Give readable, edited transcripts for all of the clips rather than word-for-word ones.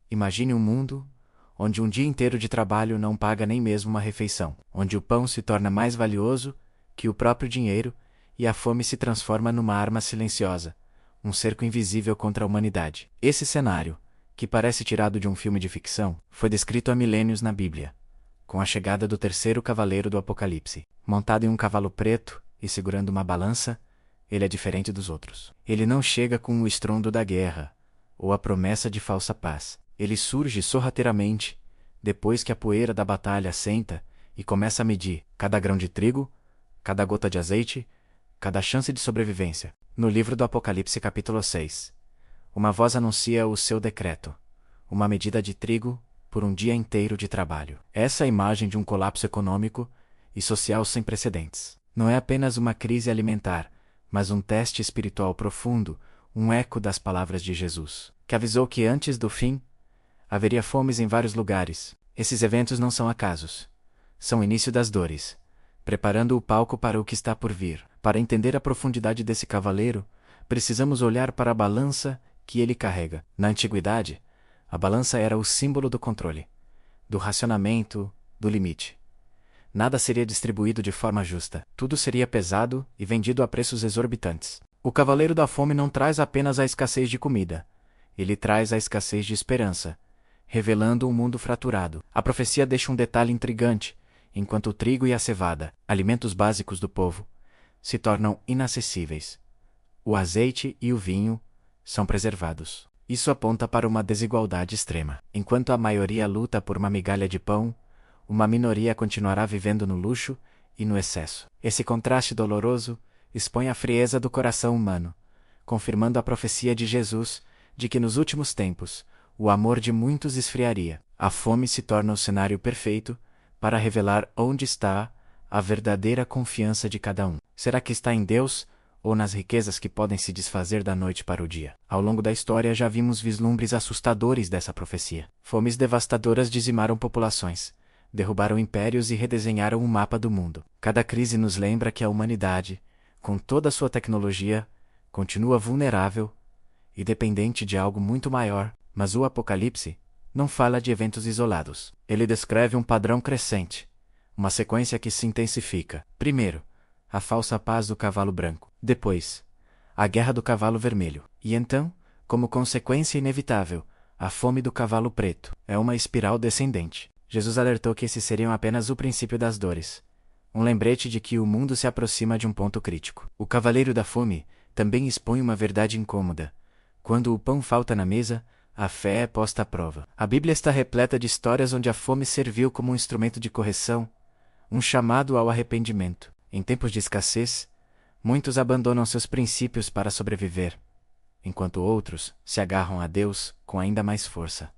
Imagine um mundo onde um dia inteiro de trabalho não paga nem mesmo uma refeição, onde o pão se torna mais valioso que o próprio dinheiro e a fome se transforma numa arma silenciosa, um cerco invisível contra a humanidade. Esse cenário, que parece tirado de um filme de ficção, foi descrito há milênios na Bíblia, com a chegada do terceiro cavaleiro do Apocalipse. Montado em um cavalo preto e segurando uma balança, ele é diferente dos outros. Ele não chega com o estrondo da guerra ou a promessa de falsa paz. Ele surge sorrateiramente, depois que a poeira da batalha assenta e começa a medir cada grão de trigo, cada gota de azeite, cada chance de sobrevivência. No livro do Apocalipse capítulo 6, uma voz anuncia o seu decreto, uma medida de trigo por um dia inteiro de trabalho. Essa é a imagem de um colapso econômico e social sem precedentes. Não é apenas uma crise alimentar, mas um teste espiritual profundo, um eco das palavras de Jesus, que avisou que antes do fim, haveria fomes em vários lugares. Esses eventos não são acasos. São o início das dores, preparando o palco para o que está por vir. Para entender a profundidade desse cavaleiro, precisamos olhar para a balança que ele carrega. Na antiguidade, a balança era o símbolo do controle, do racionamento, do limite. Nada seria distribuído de forma justa. Tudo seria pesado e vendido a preços exorbitantes. O cavaleiro da fome não traz apenas a escassez de comida. Ele traz a escassez de esperança, revelando um mundo fraturado. A profecia deixa um detalhe intrigante. Enquanto o trigo e a cevada, alimentos básicos do povo, se tornam inacessíveis, o azeite e o vinho são preservados. Isso aponta para uma desigualdade extrema. Enquanto a maioria luta por uma migalha de pão, uma minoria continuará vivendo no luxo e no excesso. Esse contraste doloroso expõe a frieza do coração humano, confirmando a profecia de Jesus de que nos últimos tempos o amor de muitos esfriaria. A fome se torna o cenário perfeito para revelar onde está a verdadeira confiança de cada um. Será que está em Deus ou nas riquezas que podem se desfazer da noite para o dia? Ao longo da história já vimos vislumbres assustadores dessa profecia. Fomes devastadoras dizimaram populações, derrubaram impérios e redesenharam o mapa do mundo. Cada crise nos lembra que a humanidade, com toda a sua tecnologia, continua vulnerável e dependente de algo muito maior. Mas o Apocalipse não fala de eventos isolados. Ele descreve um padrão crescente, uma sequência que se intensifica. Primeiro, a falsa paz do cavalo branco. Depois, a guerra do cavalo vermelho. E então, como consequência inevitável, a fome do cavalo preto. É uma espiral descendente. Jesus alertou que esses seriam apenas o princípio das dores. Um lembrete de que o mundo se aproxima de um ponto crítico. O cavaleiro da fome também expõe uma verdade incômoda. Quando o pão falta na mesa, a fé é posta à prova. A Bíblia está repleta de histórias onde a fome serviu como um instrumento de correção, um chamado ao arrependimento. Em tempos de escassez, muitos abandonam seus princípios para sobreviver, enquanto outros se agarram a Deus com ainda mais força.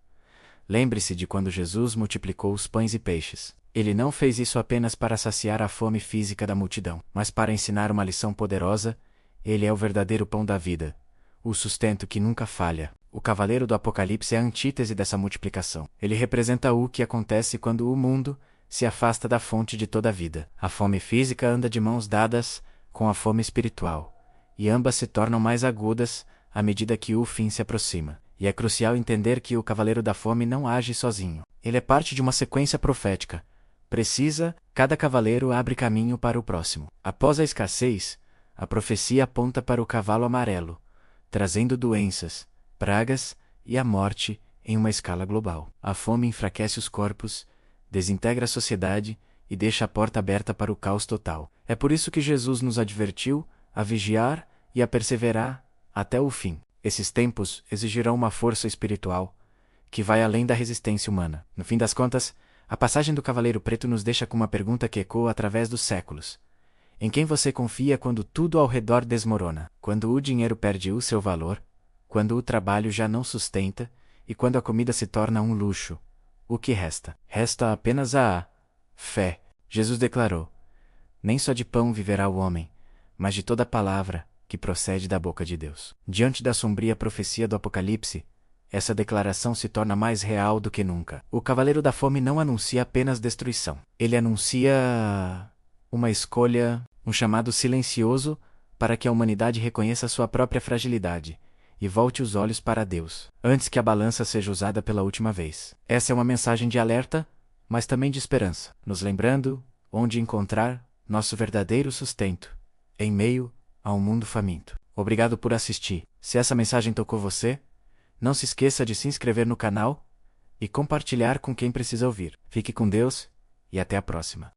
Lembre-se de quando Jesus multiplicou os pães e peixes. Ele não fez isso apenas para saciar a fome física da multidão, mas para ensinar uma lição poderosa. Ele é o verdadeiro pão da vida, o sustento que nunca falha. O cavaleiro do Apocalipse é a antítese dessa multiplicação. Ele representa o que acontece quando o mundo se afasta da fonte de toda a vida. A fome física anda de mãos dadas com a fome espiritual, e ambas se tornam mais agudas à medida que o fim se aproxima. E é crucial entender que o cavaleiro da fome não age sozinho. Ele é parte de uma sequência profética. Cada cavaleiro abre caminho para o próximo. Após a escassez, a profecia aponta para o cavalo amarelo, trazendo doenças, pragas e a morte em uma escala global. A fome enfraquece os corpos, desintegra a sociedade e deixa a porta aberta para o caos total. É por isso que Jesus nos advertiu a vigiar e a perseverar até o fim. Esses tempos exigirão uma força espiritual que vai além da resistência humana. No fim das contas, a passagem do Cavaleiro Preto nos deixa com uma pergunta que ecoa através dos séculos. Em quem você confia quando tudo ao redor desmorona? Quando o dinheiro perde o seu valor? Quando o trabalho já não sustenta? E quando a comida se torna um luxo? O que resta? Resta apenas a fé. Jesus declarou: nem só de pão viverá o homem, mas de toda palavra que procede da boca de Deus. Diante da sombria profecia do Apocalipse, essa declaração se torna mais real do que nunca. O Cavaleiro da Fome não anuncia apenas destruição. Ele anuncia uma escolha, um chamado silencioso para que a humanidade reconheça sua própria fragilidade e volte os olhos para Deus, antes que a balança seja usada pela última vez. Essa é uma mensagem de alerta, mas também de esperança, nos lembrando onde encontrar nosso verdadeiro sustento, em meio a um mundo faminto. Obrigado por assistir. Se essa mensagem tocou você, não se esqueça de se inscrever no canal e compartilhar com quem precisa ouvir. Fique com Deus e até a próxima.